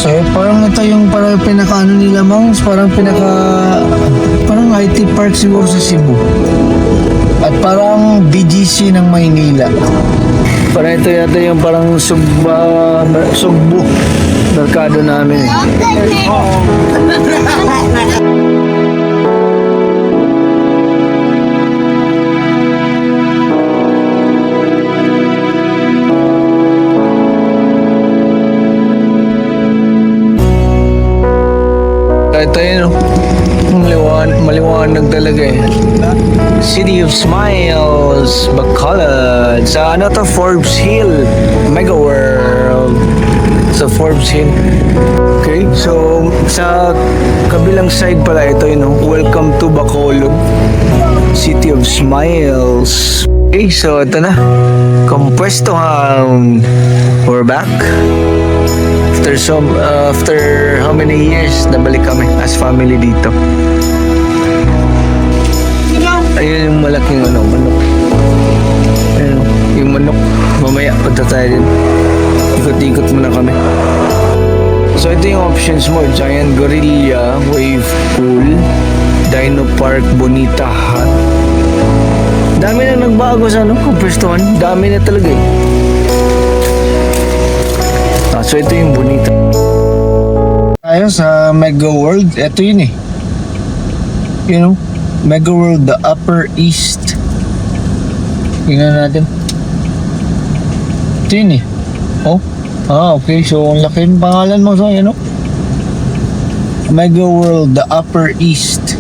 So, parang ito yung parang pinaka-ano nila, Mongs, parang parang IT park siguro sa Cebu. At parang BGC ng Maynila. Parang ito yata yung parang Sugbo merkado namin. Ito yun, maliwanag talaga eh. City of Smiles, Bacolod. Sa ano to, Forbes Hill, Mega World. Sa Forbes Hill. Okay, so sa kabilang side pala ito yun, welcome to Bacolod, City of Smiles. Okay, so ito na, Compuestohan. We're back. After how many years nabalik kami as family dito. Ayun yung malaking manok. Ayun, yung manok. Mamaya punta tayo din. Ikot-ikot muna kami. So ito yung options mo: Giant Gorilla, Wave Pool, Dino Park, Bonita Hut. Dami na nagbago sa Compuestohan. Dami na talaga eh. So ito yung Bonita. Tayo sa Mega World. Ito yun eh. You know, Mega World, the Upper East. Tingnan natin. Ito yun eh. Oh. Okay. So ang laki ng pangalan mo. So yun, Mega World, the Upper East.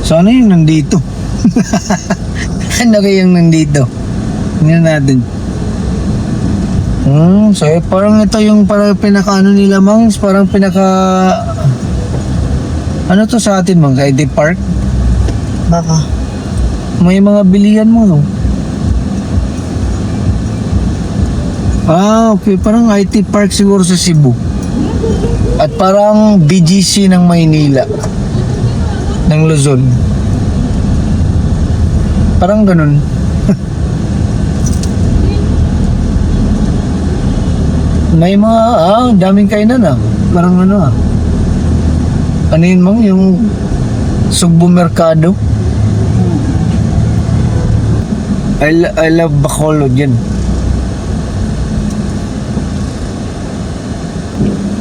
So ano yung nandito? Ano kayong nandito? Tingnan natin. So parang ito yung parang pinaka-ano nila, Mongs, parang ano to sa atin, Mongs? ID Park? Baka may mga bilihan mo, no? Okay, parang IT Park siguro sa Cebu. At parang BGC ng Maynila, ng Luzon. Parang ganun. May mga, daming kainan Parang ano yun, Mang? Yung Sugbo Merkado. I love Bacolod yan.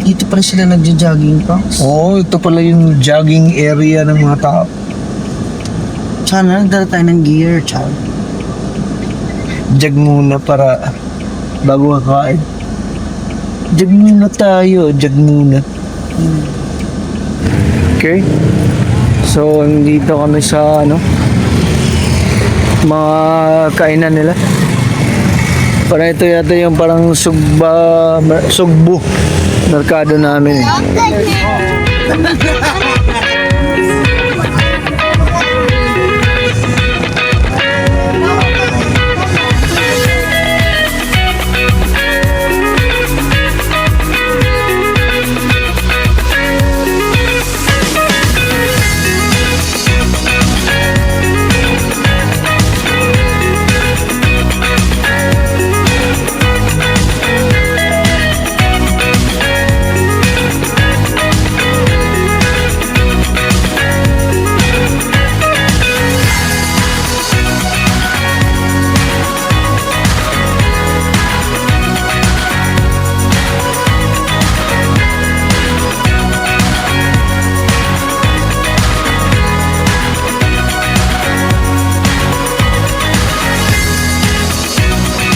Dito pala sila nagja-jogging pa? Oo, ito pala yung jogging area ng mga tao. Sana nagdala tayo ng gear, child. Jog muna para bago kakain. Jog muna tayo, jog muna. Okay. So, dito kami sa mga kainan nila. Parang ito yata yung parang Sugbo merkado namin eh.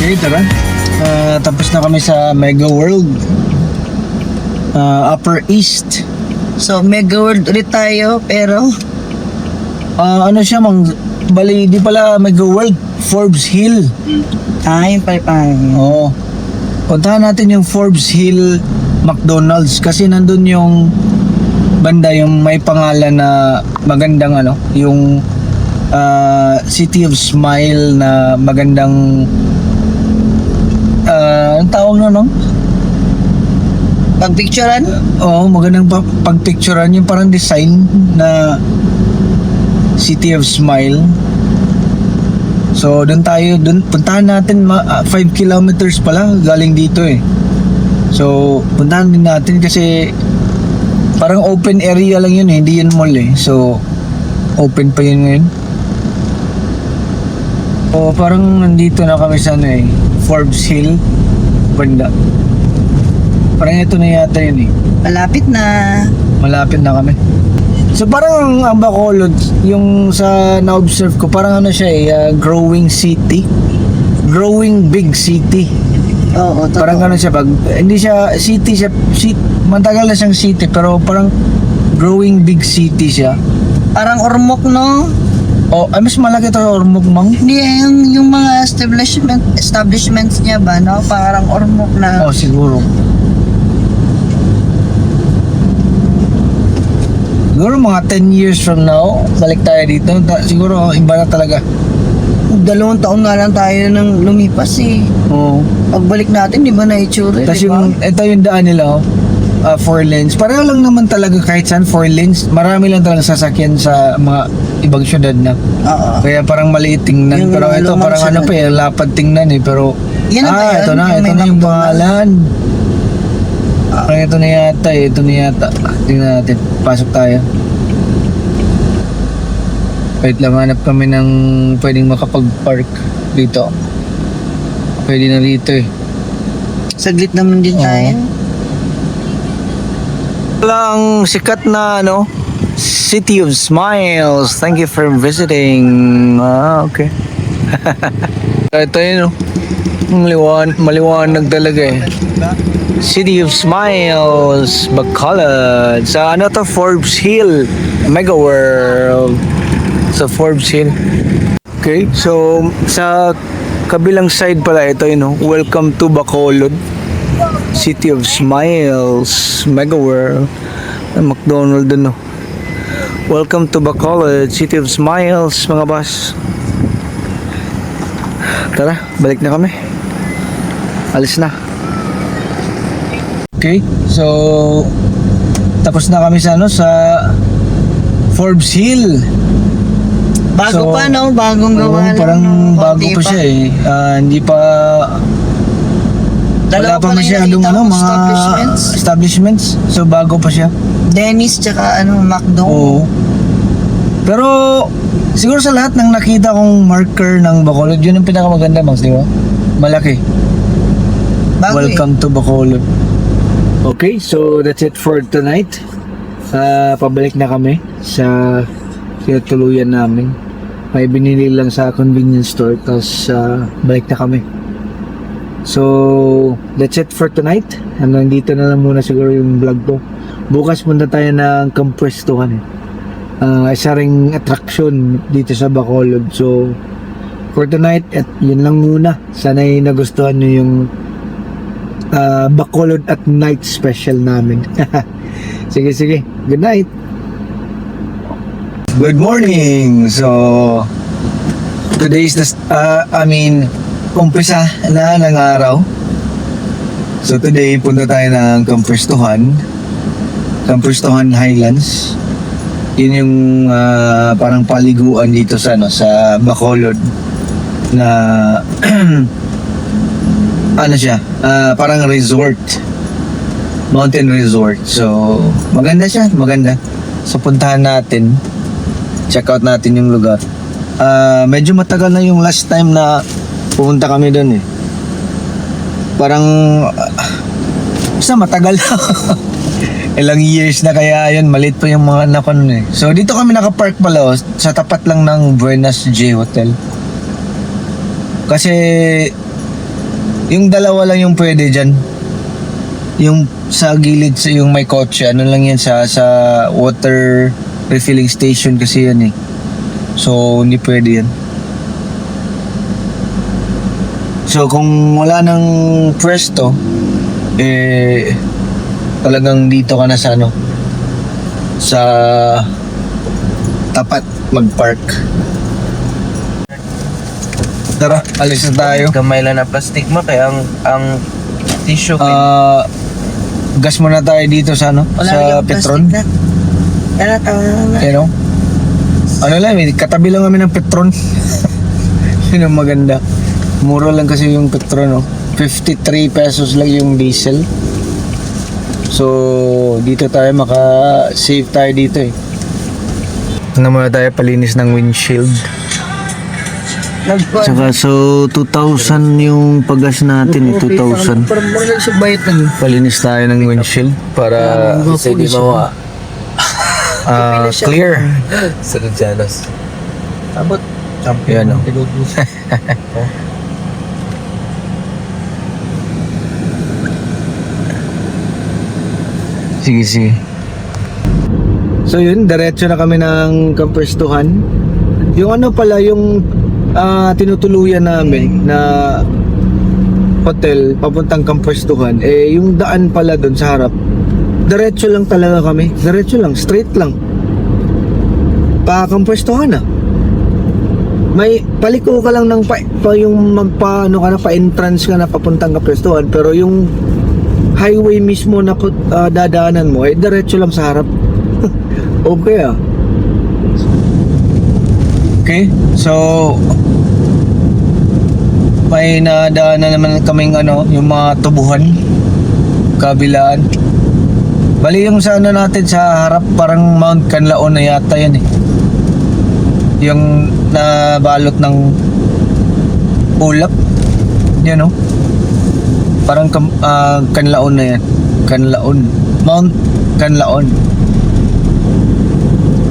Okay, tara. Tapos na kami sa Mega World, Upper East. So, Mega World ulit tayo, pero ano siya, bali, di pala Mega World, Forbes Hill. Yung pala. Oo. Puntahan natin yung Forbes Hill McDonald's kasi nandun yung banda, yung may pangalan na magandang yung City of Smile na magandang ang tawag pagpicturean? Oo, magandang pagpicturean yung parang design na City of Smile. So doon tayo, puntahan natin 5 kilometers pa lang galing dito eh. So puntahan din natin kasi parang open area lang yun eh, hindi yun mall eh. So open pa yun ngayon. So parang nandito na kami sa ano eh, Forbes Hill banda. Parang ito na yata yun eh. Malapit na. Malapit na kami. So parang ang Bacolod, yung sa na-observe ko, parang ano siya growing city. Growing big city. Oo, totoo. Parang ano siya, pag, hindi siya city, matagal na siyang city, pero parang growing big city siya. Parang Ormoc, no? O, mas malaki to Ormoc, mang. Hindi, yung mga establishments niya ba, no? Parang Ormoc na. Oh, siguro. Siguro mga 10 years from now, balik tayo dito. Siguro iba na talaga. 2 taon na lang tayo nang lumipas eh. Oo. Pagbalik natin, di ba na itsura, Tapos di ba? ito yung daan nila, 4 lanes. Pareho lang naman talaga kahit saan 4 lanes. Marami lang talaga sasakyan sa mga ibang syudad na. Oo. Kaya parang maliit tingnan. Yung Pero ito lumang parang ano syudad. pa eh, lapad tingnan eh. Pero, Yan na ba yan? ito na Yung may yung McDonald's? pangalan. Parang ito na yata. Tingnan natin. Pasok tayo. Wait lang, hanap kami ng pwedeng makapag-park dito. Pwede na dito eh. Saglit naman din Oo. tayo. Lang sikat na ano, City of Smiles. Thank you for visiting. Okay. Ito yun, maliwanag talaga eh. City of Smiles, Bacolod. Sa ano to, Forbes Hill, Mega World. Sa Forbes Hill. Okay, so sa kabilang side pala ito yun, welcome to Bacolod. City of Smiles, Mega World. McDonald's dun, no. Welcome to Bacolod, City of Smiles, mga boss. Tara, balik na kami. Alis na. Okay, so tapos na kami sa ano, sa Forbes Hill. Bago So, pa, no? Bagong gawa lang. parang no? bago Konti pa siya eh. Hindi pa wala Dalawa pa lang masyadong nakita ano, kong mga establishments. So bago pa siya. Dennis tsaka McDo. Oo. Pero siguro sa lahat ng nakita kong marker ng Bacolod, yun ang pinakamaganda, Max, di ba? Malaki. Bago Welcome to Bacolod. Okay, so that's it for tonight. Pabalik na kami sa tinutuluyan namin. May binili lang sa convenience store, tapos balik na kami. So, that's it for tonight. Nandito na lang muna siguro yung vlog ko. Bukas punta tayo ng Kampwestuhan eh. Isa ring attraction dito sa Bacolod. So, for tonight, at yun lang muna. Sana'y nagustuhan nyo yung Bacolod at night special namin. Sige. Good night. Good morning. So, today's the umpisa na ng araw. So today, punta tayo ng Kampwestuhan Highlands. Yun yung parang paliguan dito sa ano, sa Bacolod na ano siya, parang resort, mountain resort. So maganda siya, maganda. So puntahan natin, check out natin yung lugar. Medyo matagal na yung last time na pumunta kami doon eh. Parang basta matagal na. Ilang years na kaya yun, maliit pa yung mga anak ko nun eh. So dito kami nakapark pala sa tapat lang ng Buenas J Hotel. Kasi yung dalawa lang yung pwede dyan. Yung sa gilid, sa yung may kotse, ano lang yan sa water refilling station kasi yan eh. So hindi pwede yan. So kung wala nang pwesto, talagang dito ka na sa ano, sa tapat mag-park. Tara, alis na tayo. Gamay lang na plastic mo kaya ang tissue Gas muna tayo dito sa ano, Wala sa yung Petron. plastic na. Tama na. You know? Ano lang, katabi lang kami ng Petron. Yun ang maganda. Mura lang kasi yung petrol, no? 53 pesos lang yung diesel. So, dito tayo maka-save tayo dito eh. Ano muna tayo, palinis ng windshield. Tsaka so 2,000 yung paggas natin eh, 2,000. Parang lang sa bayat lang. Palinis tayo ng windshield para Kasi di ba clear. sa Lucianos. Abot. Yan o. Sige, sige. So yun, diretso na kami ng Kamprestuhan. Yung ano pala, yung tinutuluyan namin na hotel papuntang Kamprestuhan, eh yung daan pala doon sa harap, diretso lang talaga kami. Diretso lang, straight lang. Pa Kamprestuhan na. May paliko ka lang ng yung magpa ano ka na, pa entrance ka na papuntang Kamprestuhan, pero yung highway mismo na dadaanan mo eh diretso lang sa harap. Okay ah. Okay, so may nadaan na naman kaming ano, yung mga tubuhan kabilaan. Bali yung sa ano natin sa harap, parang Mount Canlaon na yata yan eh. Yung nabalot ng ulap. Yan oh. Parang Canlaon na yan. Canlaon. Mount Canlaon.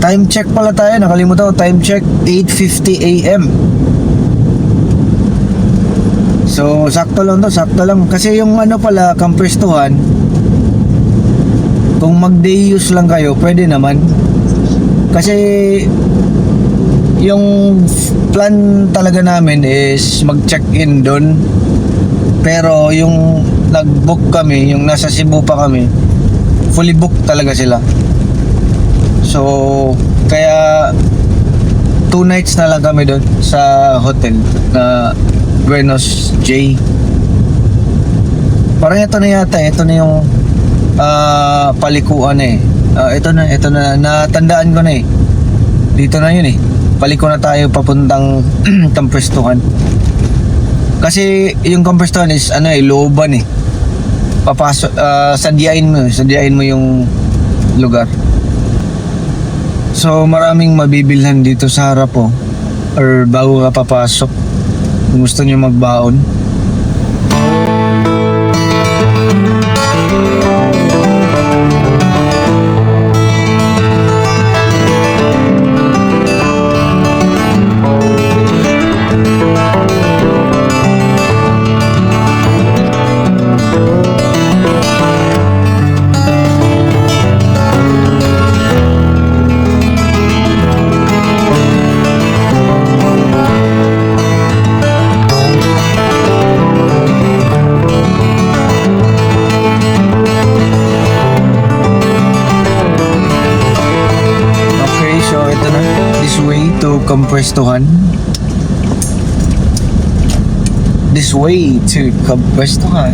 Time check pala tayo. Nakalimutan ko. Time check. 8:50 AM. So, sakto lang to. Sakto lang. Kasi yung ano pala, Kamprestuhan, kung mag-day use lang kayo, pwede naman. Kasi yung plan talaga namin is mag-check-in doon. Pero yung nag-book kami, yung nasa Cebu pa kami, fully booked talaga sila. So, kaya 2 nights na lang kami doon sa hotel na Buenos J. Parang ito na yata, ito na yung palikuan eh. Ito na, natandaan ko na eh. Dito na yun eh. Paliko na tayo papuntang Kamprestuhan. Kasi yung Kamprestuhan is ano eh, looban eh. Papasok, sadyain mo yung lugar. So maraming mabibilhan dito sa harap oh. Or bago ka papasok, kung gusto nyo magbaon. Kamprestuhan. This way to Kamprestuhan.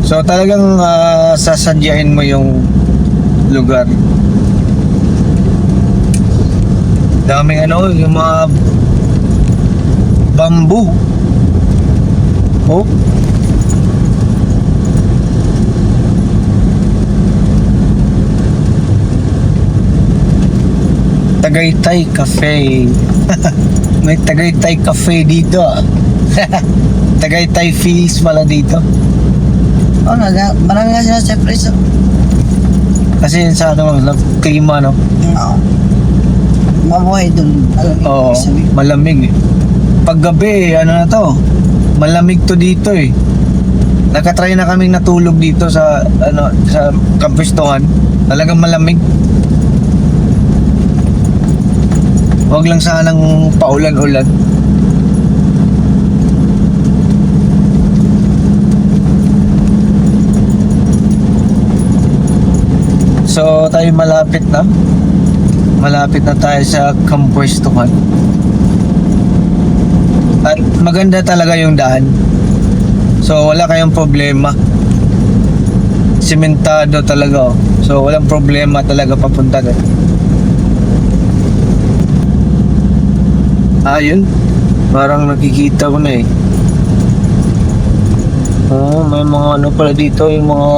So talagang sasadyain mo yung lugar. Daming ano, yung mga bamboo. Oh. Tagaytay Cafe. May Tagaytay Cafe dito. Tagaytay feels pala dito. Oh, marami nga sila sa preso. Kasi sa ano, klima no. Oo. Mabuhay dun. Oo, malamig eh. Paggabi, ano na to? Malamig to dito eh. Nakatry na kaming natulog dito sa ano, sa Kamprestuhan. Talagang malamig. Huwag lang sanang paulan-ulan. So tayo malapit na. Malapit na tayo sa Kamprestuhan. At maganda talaga yung daan. So wala kayong problema. Simentado talaga oh. So walang problema talaga papunta doon. Yun. Parang nakikita ko na eh. May mga ano pala dito, yung mga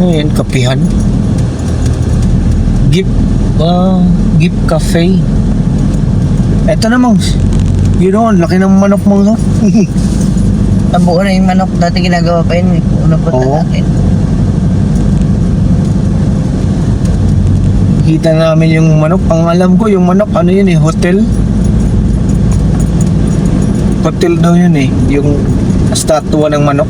ayun, kapihan. Gift Cafe. Eto namang, ang laki ng manok mo. Nabuo na yung manok dati ginagawa pa yun. Una po Oo. natin. Kita namin yung manok. Ang alam ko, yung manok, ano yun eh, hotel. Hotel daw yun eh, yung statua ng manok.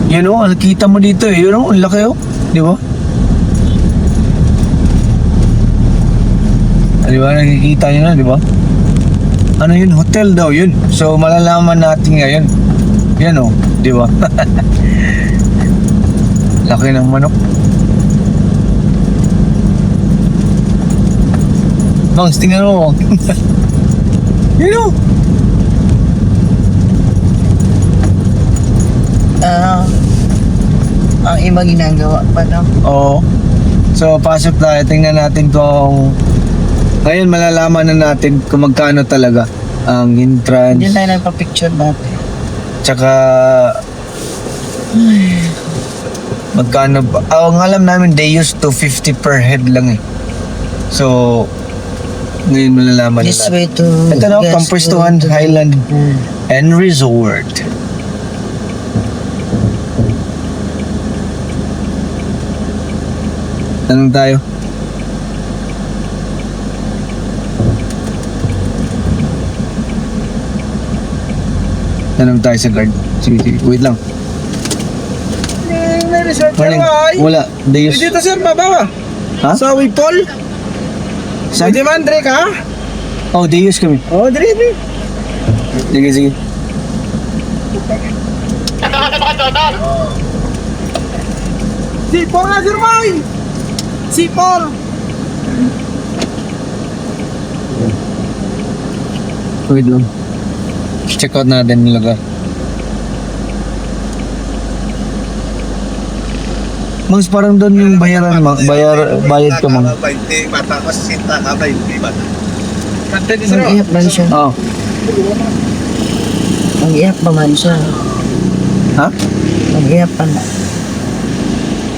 Yun o, nakita mo dito eh. Yun o, ang laki o. Di ba? Di ba, nakikita nyo na, di ba? Ano yun? Hotel daw yun. So, malalaman natin ngayon. Yan o, di ba? Laki ng manok. Bangs, tingnan mo. Yun o. Ang iba ginagawa pa, no? Oo. So, pasok tayo. Tingnan natin kung... Ngayon, malalaman na natin kung magkano talaga ang entrance. Diyan tayo nagpa-picture dati. Tsaka... magkano ba? Ang alam namin, they used to 50 per head lang eh. So, ngayon malalaman na This natin. way to... Ito na, guest Pampuestuhan room to- Highland and Resort. Tanong tayo. Tanong tayo sa guard. Sige, wait lang. May resort ka Morning. ba ay? Wala. Deus. Dito sir, baba. Ha? Sa Wipol. Sa... Pwede man, Dre ka? Oh, Deus kami. Oh, Dre. Sige, sige. Sipol nga, sir, boy. Sipol. Wait lang. Check out natin yung lugar. Mangs, parang doon yung bayaran, bayad ka, mang. 20, bata ko sa sinta ka, 20 bata. Kanta di sir. Mag-iyak man siya. Oh. Mag-iyak pa man siya. Ha? Mag-iyak pa na.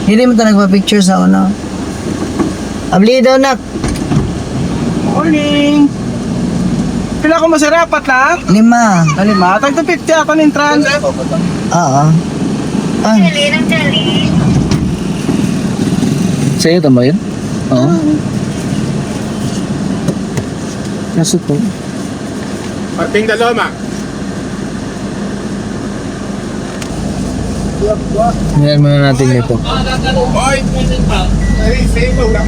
Hindi mo ito nagpa-picture sa una. Abli daw, nak. Morning. Pila ko masarap, apat lang. 5. Talima, tag 50 ako ng trans. Oo. Ay, Sa'yo, tama yun? Oo. Kaso to. Parting dalawa, ma. Ngayon muna natin ito. Hoy! Ay, save mo lang.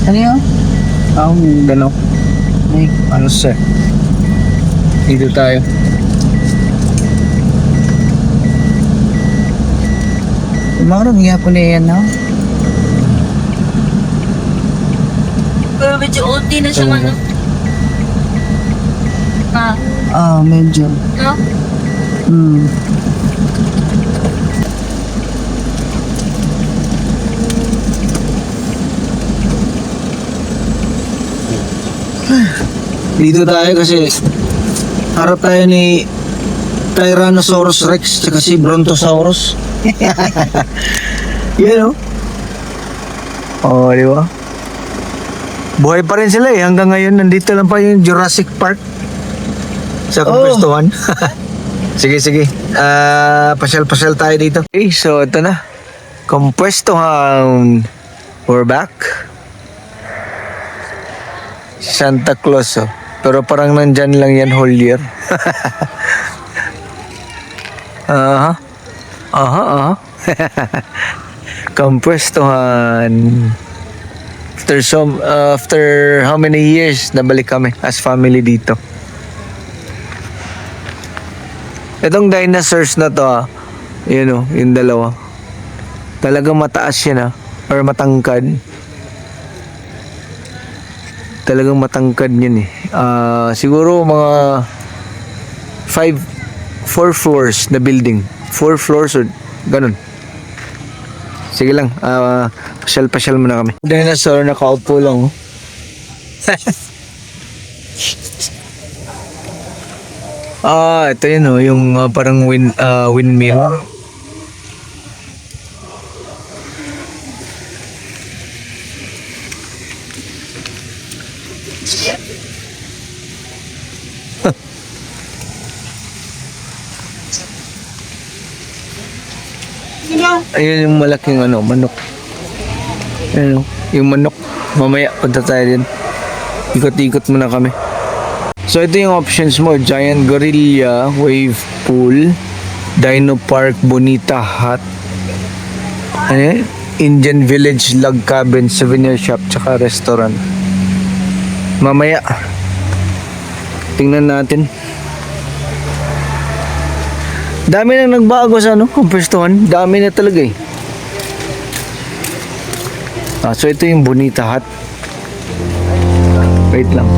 ano yun? Ang gano'n. Ay, Ano sir? Dito tayo. Marunong po na yan, no? Pero medyo OT na siya, ano? Medyo. No? Hmm. Dito tayo kasi harap tayo ni Tyrannosaurus Rex tsaka si Brontosaurus. Yan o. Oh, di ba? Buhay pa rin sila eh. Hanggang ngayon, nandito lang pa yung Jurassic Park sa Pampuestuhan. Sige, sige. Pasyal-pasyal tayo dito. Okay, so ito na. Pampuestuhan. We're back. Santa Claus, oh. Pero parang nandyan lang yan whole year. Aha. Aha. Pampuestuhan. After how many years nabalik kami as family dito. Itong dinosaurs na to, yun o, yung dalawa. Talagang mataas yan, or matangkad. Talagang matangkad yun eh. Siguro mga 4 floors na building. 4 floors or ganun. Sige lang, pasyal-pasyal muna kami. Dinosaur, nakaupo lang. Oh. Ito yun oh, yung parang windmill. Ayun yung malaking manok. Ayun yung manok. Mamaya punta tayo din. Ikot-ikot muna kami. So ito yung options mo, Giant Gorilla, Wave Pool, Dino Park, Bonita Hut, ano yun? Indian Village, Log Cabin, Souvenir Shop, tsaka restaurant. Mamaya, tingnan natin. Dami na nagbago sa kung pwestuhan. Dami na talaga eh. So ito yung Bonita Hut. Wait lang.